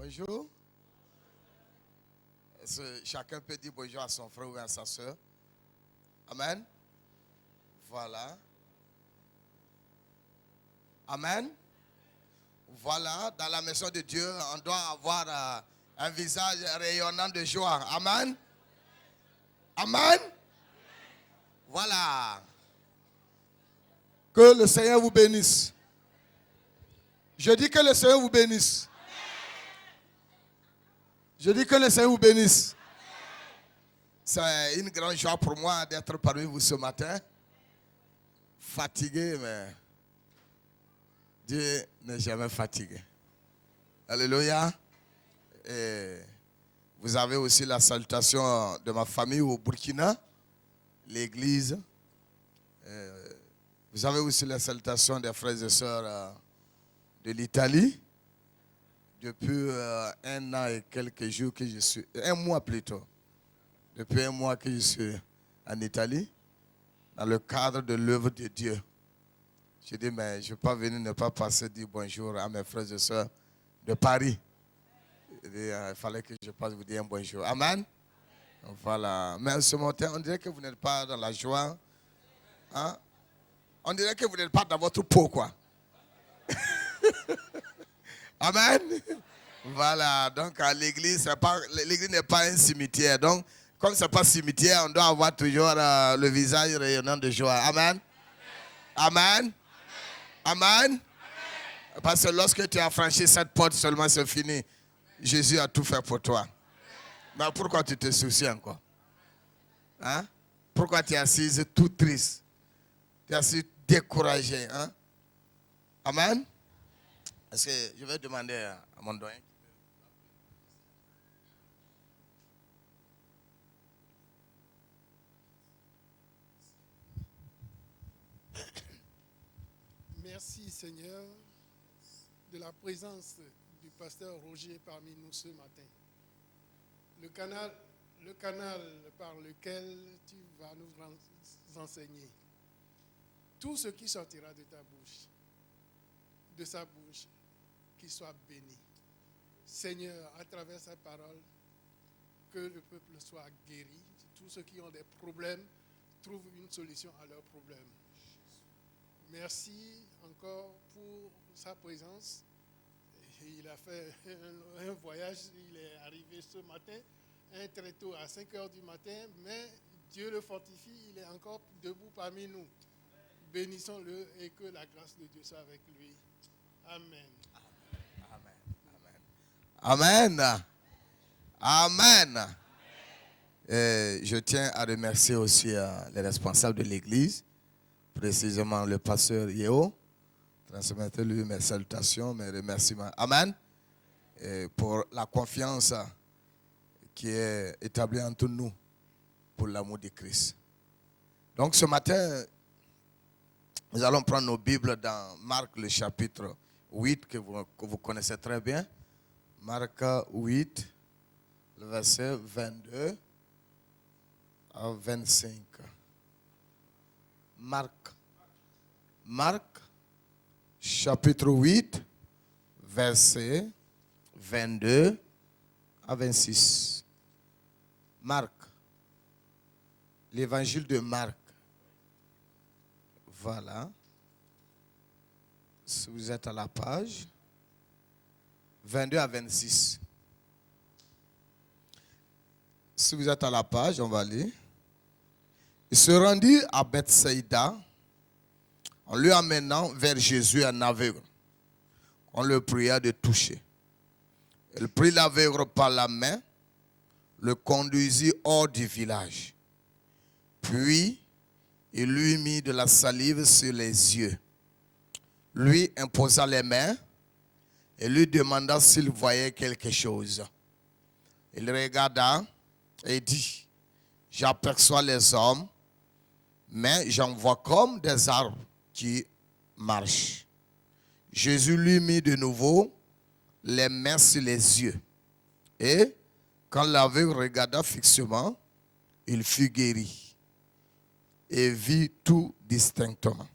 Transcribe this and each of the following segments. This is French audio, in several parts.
Bonjour. Est-ce que chacun peut dire bonjour à son frère ou à sa soeur? Amen. Voilà. Amen. Voilà, dans la maison de Dieu, on doit avoir un visage rayonnant de joie. Amen. Amen. Voilà. Que le Seigneur vous bénisse. Je dis que le Seigneur vous bénisse. Je dis que le Seigneur vous bénisse. C'est une grande joie pour moi d'être parmi vous ce matin. Fatigué, mais Dieu n'est jamais fatigué. Alléluia. Et vous avez aussi la salutation de ma famille au Burkina, l'église. Vous avez aussi la salutation des frères et sœurs de l'Italie. Depuis 1 an et quelques jours que je suis, 1 mois plutôt. Depuis 1 mois que je suis en Italie, dans le cadre de l'œuvre de Dieu. Je dis, mais je ne vais pas venir ne pas passer dire bonjour à mes frères et sœurs de Paris. Il fallait que je passe vous dire un bonjour. Amen. Voilà. Mais ce matin, on dirait que vous n'êtes pas dans la joie. Hein? On dirait que vous n'êtes pas dans votre peau, quoi. Amen. Voilà. Donc, à l'église, l'église n'est pas un cimetière. Donc, comme ce n'est pas un cimetière, on doit avoir toujours le visage rayonnant de joie. Amen. Amen. Amen. Parce que lorsque tu as franchi cette porte, seulement c'est fini. Jésus a tout fait pour toi. Mais pourquoi tu te soucies encore? Hein? Pourquoi tu es assise tout triste? Tu es assise découragé. Hein? Amen. Est-ce que je vais demander à mon doyen? Merci Seigneur de la présence du pasteur Roger parmi nous ce matin. Le canal par lequel tu vas nous enseigner. Tout ce qui sortira de ta bouche, de sa bouche, qu'il soit béni. Seigneur, à travers sa parole, que le peuple soit guéri. Tous ceux qui ont des problèmes trouvent une solution à leurs problèmes. Merci encore pour sa présence. Il a fait un voyage, il est arrivé ce matin, très tôt à 5 heures du matin, mais Dieu le fortifie, il est encore debout parmi nous. Bénissons-le et que la grâce de Dieu soit avec lui. Amen. Amen. Amen. Amen. Et je tiens à remercier aussi les responsables de l'église, précisément le pasteur Yeo. Transmettez-lui mes salutations, mes remerciements. Amen. Et pour la confiance qui est établie entre nous pour l'amour de Christ. Donc ce matin, nous allons prendre nos Bibles dans Marc le chapitre 8 que vous connaissez très bien. Marc 8, le verset 22 à 25. Marc chapitre 8, verset 22 à 26. Marc, l'évangile de Marc. Voilà. Si vous êtes à la page 22 à 26. Si vous êtes à la page, on va lire. Il se rendit à Bethsaïda en lui amenant vers Jésus un aveugle. On le pria de toucher. Il prit l'aveugle par la main, le conduisit hors du village. Puis, il lui mit de la salive sur les yeux. Lui imposa les mains et lui demanda s'il voyait quelque chose. Il regarda et dit, j'aperçois les hommes, mais j'en vois comme des arbres qui marchent. Jésus lui mit de nouveau les mains sur les yeux. Et quand l'aveugle regarda fixement, il fut guéri et vit tout distinctement.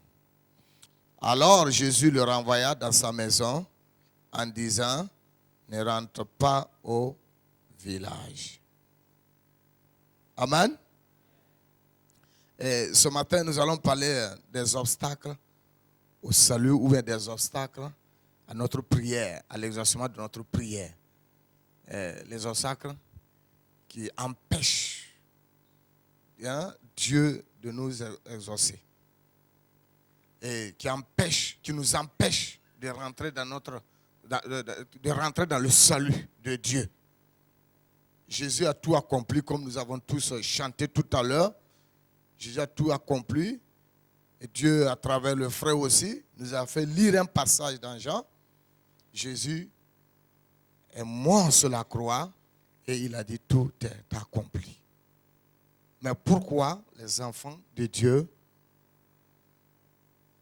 Alors Jésus le renvoya dans sa maison en disant, ne rentre pas au village. Amen. Et ce matin, nous allons parler des obstacles au salut ou bien des obstacles à notre prière, à l'exaucement de notre prière. Les obstacles qui empêchent Dieu de nous exaucer. Et qui nous empêchent de rentrer dans le salut de Dieu. Jésus a tout accompli, comme nous avons tous chanté tout à l'heure. Jésus a tout accompli. Et Dieu, à travers le frère aussi, nous a fait lire un passage dans Jean. Jésus est mort sur la croix et il a dit tout est accompli. Mais pourquoi les enfants de Dieu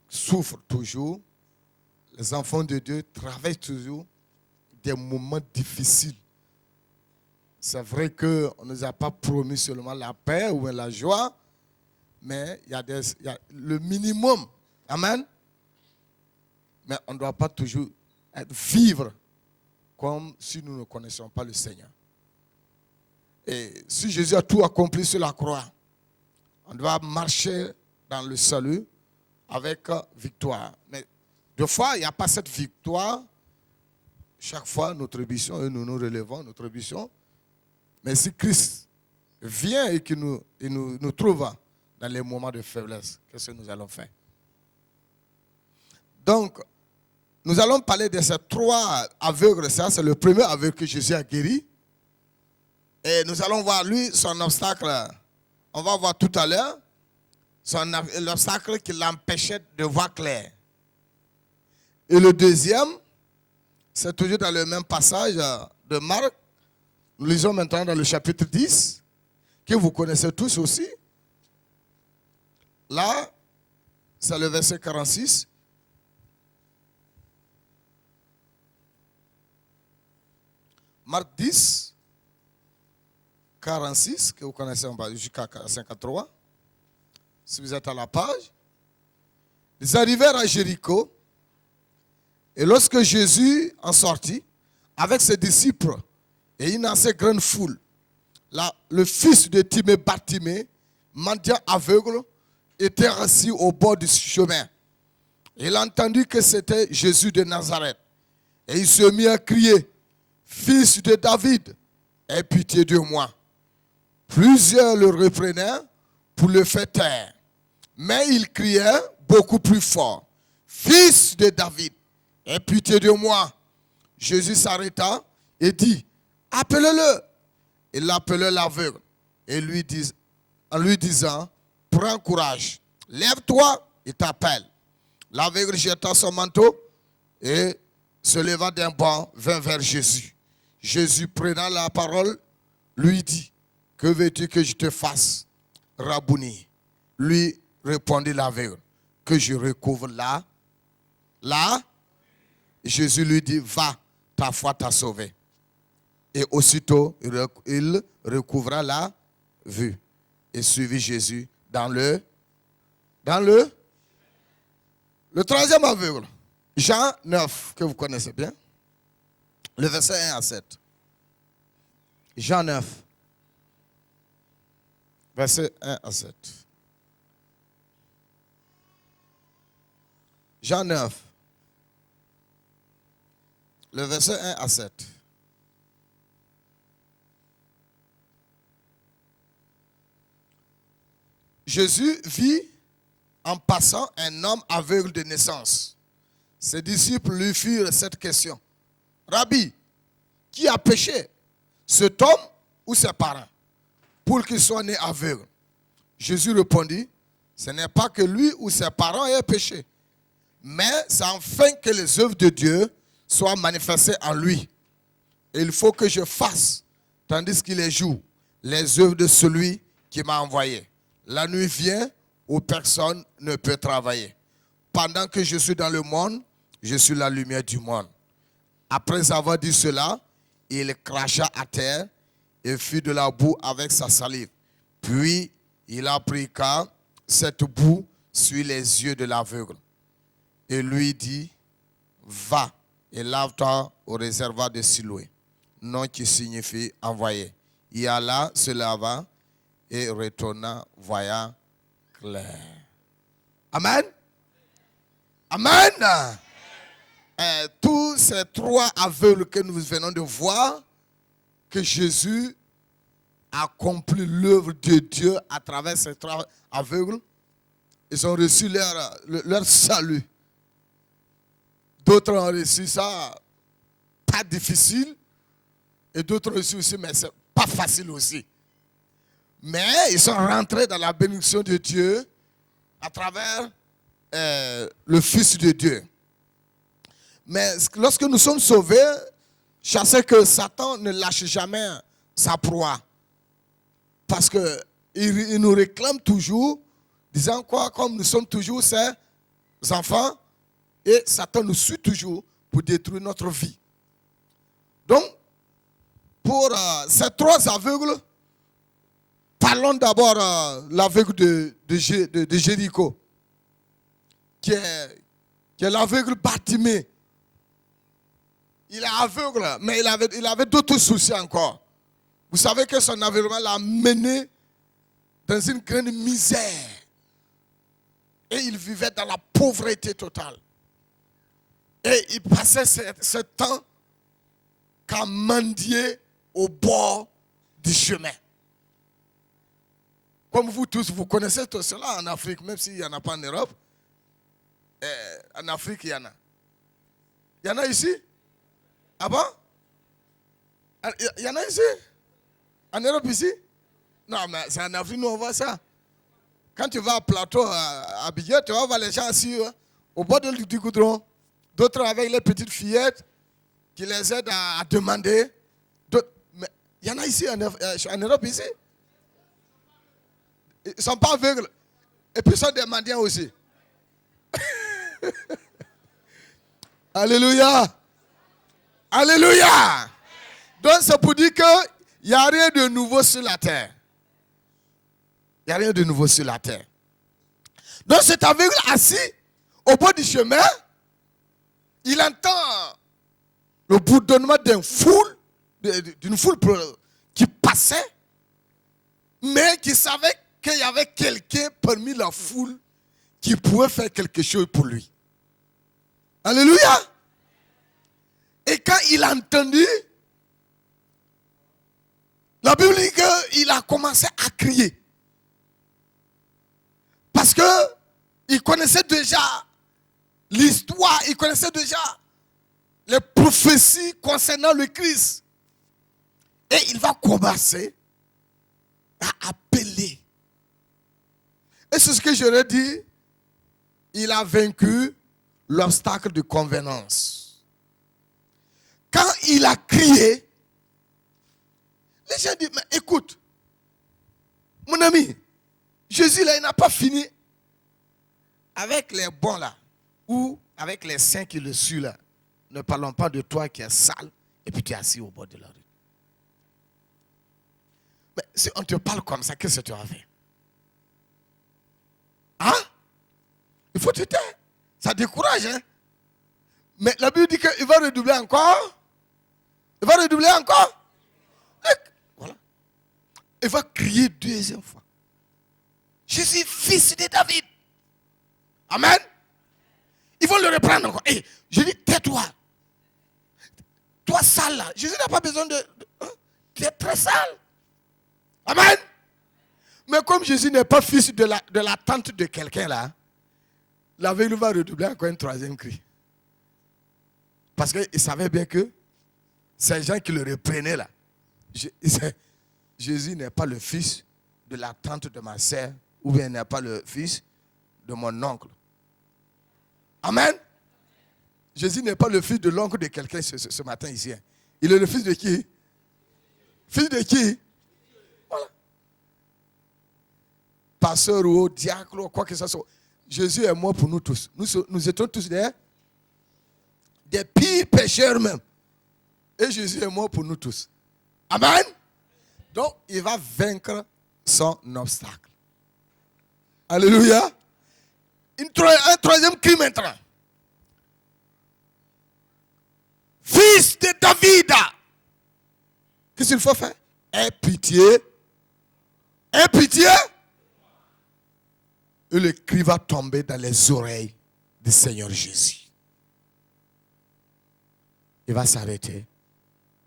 souffrent toujours? Les enfants de Dieu traversent toujours des moments difficiles. C'est vrai qu'on ne nous a pas promis seulement la paix ou la joie, mais il y a le minimum. Amen. Mais on ne doit pas toujours vivre comme si nous ne connaissions pas le Seigneur. Et si Jésus a tout accompli sur la croix, on doit marcher dans le salut avec victoire. Mais des fois, il n'y a pas cette victoire. Chaque fois, notre mission, et nous nous relevons, notre mission. Mais si Christ vient et qu'il nous trouve dans les moments de faiblesse, qu'est-ce que nous allons faire? Donc, nous allons parler de ces 3 aveugles. Ça, c'est le premier aveugle que Jésus a guéri. Et nous allons voir, lui, son obstacle. On va voir tout à l'heure. L'obstacle qui l'empêchait de voir clair. Et le deuxième, c'est toujours dans le même passage de Marc. Nous lisons maintenant dans le chapitre 10, que vous connaissez tous aussi. Là, c'est le verset 46. Marc 10, 46, que vous connaissez jusqu'à 53. Si vous êtes à la page. Ils arrivèrent à Jéricho. Et lorsque Jésus en sortit, avec ses disciples et une assez grande foule, le fils de Timée, Bartimée, mendiant aveugle, était assis au bord du chemin. Il entendit que c'était Jésus de Nazareth. Et il se mit à crier, « Fils de David, aie pitié de moi. » Plusieurs le reprenaient pour le faire taire. Mais il criait beaucoup plus fort, « Fils de David, aie pitié de moi. » Jésus s'arrêta et dit, « Appelez-le. » Il l'appelait l'aveugle et en lui disant, « Prends courage, lève-toi, il t'appelle. » L'aveugle jeta son manteau et se leva d'un bond, vint vers Jésus. Jésus, prenant la parole, lui dit, « Que veux-tu que je te fasse, Rabouni ?» Lui répondit l'aveugle, « Que je recouvre là. » Jésus lui dit, « Va, ta foi t'a sauvé. » Et aussitôt, il recouvra la vue et suivit Jésus dans le troisième aveugle. Jean 9, que vous connaissez bien. Le verset 1 à 7. Jean 9, verset 1 à 7. Jean 9, le verset 1 à 7. Jésus vit en passant un homme aveugle de naissance. Ses disciples lui firent cette question. Rabbi, qui a péché, cet homme ou ses parents, pour qu'il soit né aveugle? Jésus répondit, ce n'est pas que lui ou ses parents aient péché, mais c'est afin que les œuvres de Dieu soient manifestées en lui. Et il faut que je fasse, tandis qu'il est jour, les œuvres de celui qui m'a envoyé. La nuit vient où personne ne peut travailler. Pendant que je suis dans le monde, je suis la lumière du monde. Après avoir dit cela, il cracha à terre et fit de la boue avec sa salive. Puis il appliqua cette boue sur les yeux de l'aveugle et lui dit, va, et lave-toi au réservoir de Siloé, nom qui signifie envoyé. Il alla, se lava et retourna, voyant clair. Amen. Amen. Tous ces trois aveugles que nous venons de voir, que Jésus accomplit l'œuvre de Dieu à travers ces trois aveugles, ils ont reçu leur salut. D'autres ont reçu ça, pas difficile, et d'autres ont reçu aussi, mais c'est pas facile aussi. Mais ils sont rentrés dans la bénédiction de Dieu à travers le Fils de Dieu. Mais lorsque nous sommes sauvés, je sais que Satan ne lâche jamais sa proie. Parce qu'il nous réclame toujours, disant quoi, comme nous sommes toujours ses enfants, et Satan nous suit toujours pour détruire notre vie. Donc, pour ces trois aveugles, parlons d'abord l'aveugle de Jéricho, qui est l'aveugle Bartimée. Il est aveugle, mais il avait d'autres soucis encore. Vous savez que son aveuglement l'a mené dans une grande misère. Et il vivait dans la pauvreté totale. Et il passait ce temps qu'à mendier au bord du chemin. Comme vous tous, vous connaissez tout cela en Afrique, même s'il n'y en a pas en Europe. En Afrique, il y en a. Il y en a ici? Ah bon? Il y en a ici? En Europe ici? Non, mais c'est en Afrique, nous on voit ça. Quand tu vas à plateau, à Abidjan, tu vas voir les gens assis au bord du goudron. D'autres avec les petites fillettes qui les aident à demander. Mais il y en a ici en Europe ici. Ils ne sont pas aveugles. Et puis ils sont des mendiants aussi. Alléluia. Alléluia. Donc c'est pour dire qu'il n'y a rien de nouveau sur la terre. Il n'y a rien de nouveau sur la terre. Donc cet aveugle assis au bord du chemin, il entend le bourdonnement d'une foule qui passait, mais qui savait qu'il y avait quelqu'un parmi la foule qui pouvait faire quelque chose pour lui. Alléluia. Et quand il a entendu, la Bible dit qu'il a commencé à crier. Parce qu'il connaissait déjà l'histoire, il connaissait déjà les prophéties concernant le Christ. Et il va commencer à appeler. Et c'est ce que j'aurais dit, il a vaincu l'obstacle de convenance. Quand il a crié, les gens disent, mais écoute, mon ami, Jésus là, il n'a pas fini avec les bons là, ou avec les saints qui le suivent là. Ne parlons pas de toi qui es sale et puis tu es assis au bord de la rue. Mais si on te parle comme ça, qu'est-ce que tu as fait? Hein? Il faut te taire. Ça décourage, hein? Mais la Bible dit qu'il va redoubler encore. Il va redoubler encore. Voilà. Il va crier deuxième fois. Je suis fils de David. Amen. Ils vont le reprendre encore. Et je dis, tais-toi. Toi sale là. Jésus n'a pas besoin de tu es très sale. Amen. Mais comme Jésus n'est pas fils de la tante de quelqu'un là, l'aveugle va redoubler encore un troisième cri. Parce qu'il savait bien que ces gens qui le reprenaient là, Jésus n'est pas le fils de la tante de ma sœur, ou bien n'est pas le fils de mon oncle. Amen. Jésus n'est pas le fils de l'oncle de quelqu'un ce matin ici. Il est le fils de qui? Fils de qui? Voilà. Pasteur ou diacre ou quoi que ce soit. Jésus est mort pour nous tous. Nous étions tous des pires pécheurs même. Et Jésus est mort pour nous tous. Amen. Donc, il va vaincre son obstacle. Alléluia. Un troisième cri maintenant. fils de David. Qu'est-ce qu'il faut faire? Aie pitié. Aie pitié. Et le cri va tomber dans les oreilles du Seigneur Jésus. Il va s'arrêter.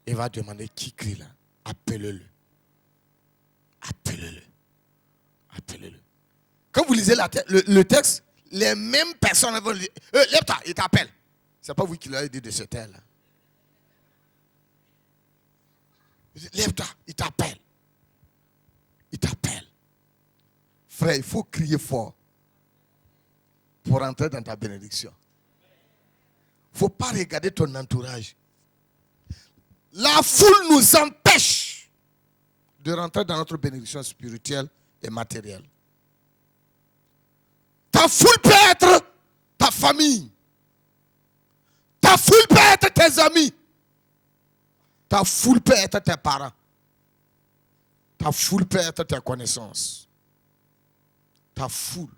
Il va demander qui crie là. Appelez-le. Appelez-le. Appelez-le. Quand vous lisez le texte, les mêmes personnes vont dire, lève-toi, il t'appelle. Ce n'est pas vous qui l'avez dit de ce terre-là. Lève-toi, il t'appelle. Il t'appelle. Frère, il faut crier fort pour entrer dans ta bénédiction. Il ne faut pas regarder ton entourage. La foule nous empêche de rentrer dans notre bénédiction spirituelle et matérielle. Ta foule peut être ta famille. Ta foule peut être tes amis. Ta foule peut être tes parents. Ta foule peut être tes connaissances. Ta foule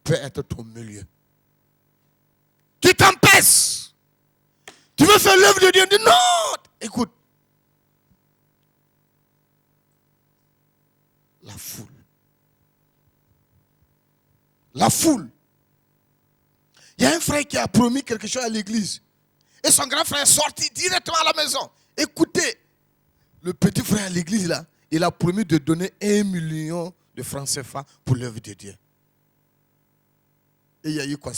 peut être ton milieu. Qui t'empêche? Tu veux faire l'œuvre de Dieu? Dis non! Écoute. La foule. La foule. Il y a un frère qui a promis quelque chose à l'église. Et son grand frère est sorti directement à la maison. Écoutez, le petit frère à l'église là, il a promis de donner 1 million de francs CFA pour l'œuvre de Dieu. Et il y a eu quoi?